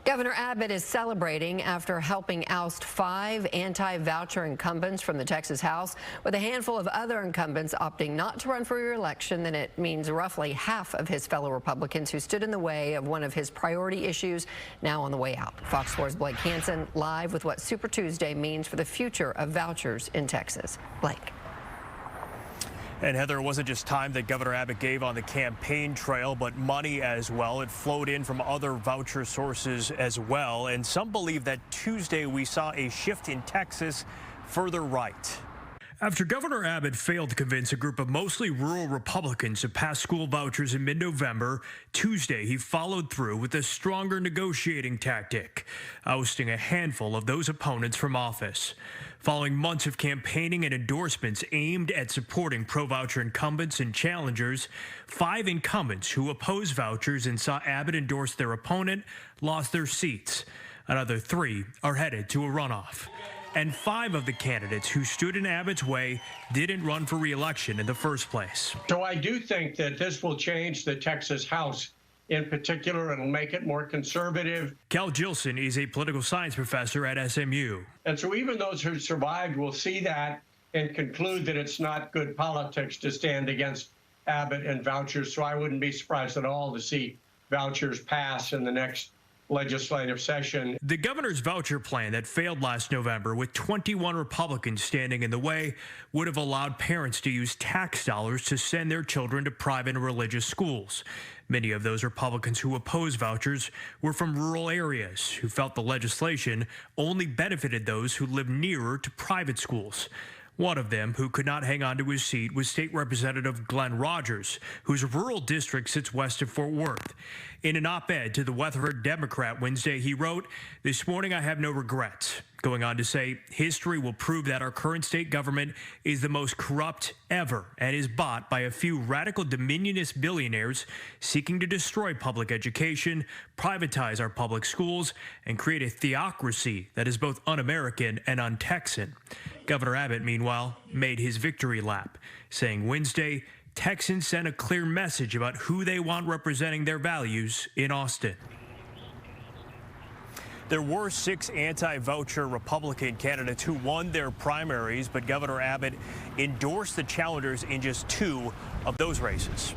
Governor Abbott is celebrating after helping oust 5 anti-voucher incumbents from the Texas House. With a handful of other incumbents opting not to run for re-election, then it means roughly half of his fellow Republicans who stood in the way of one of his priority issues now on the way out. Fox 4's Blake Hansen live with what Super Tuesday means for the future of vouchers in Texas. Blake. And Heather, it wasn't just time that Governor Abbott gave on the campaign trail, but money as well. It flowed in from other voucher sources as well. And some believe that Tuesday we saw a shift in Texas further right. After Governor Abbott failed to convince a group of mostly rural Republicans to pass school vouchers in mid-November, Tuesday he followed through with a stronger negotiating tactic, ousting a handful of those opponents from office. Following months of campaigning and endorsements aimed at supporting pro-voucher incumbents and challengers, 5 incumbents who oppose vouchers and saw Abbott endorse their opponent lost their seats. Another 3 are headed to a runoff. And 5 of the candidates who stood in Abbott's way didn't run for re-election in the first place. So I do think that this will change the Texas House in particular. It'll make it more conservative. Cal Gilson is a political science professor at SMU. And so even those who survived will see that and conclude that it's not good politics to stand against Abbott and vouchers. So I wouldn't be surprised at all to see vouchers pass in the next legislative session. The governor's voucher plan that failed last November, with 21 Republicans standing in the way, would have allowed parents to use tax dollars to send their children to private and religious schools. Many of those Republicans who opposed vouchers were from rural areas who felt the legislation only benefited those who lived nearer to private schools. One of them, who could not hang on to his seat, was State Representative Glenn Rogers, whose rural district sits west of Fort Worth. In an op-ed to the Weatherford Democrat Wednesday, he wrote, "This morning I have no regrets," going on to say history will prove that our current state government is the most corrupt ever and is bought by a few radical dominionist billionaires seeking to destroy public education, privatize our public schools, and create a theocracy that is both un-American and un-Texan. Governor Abbott, meanwhile, made his victory lap, saying Wednesday, Texans sent a clear message about who they want representing their values in Austin. There were 6 anti-voucher Republican candidates who won their primaries, but Governor Abbott endorsed the challengers in just 2 of those races.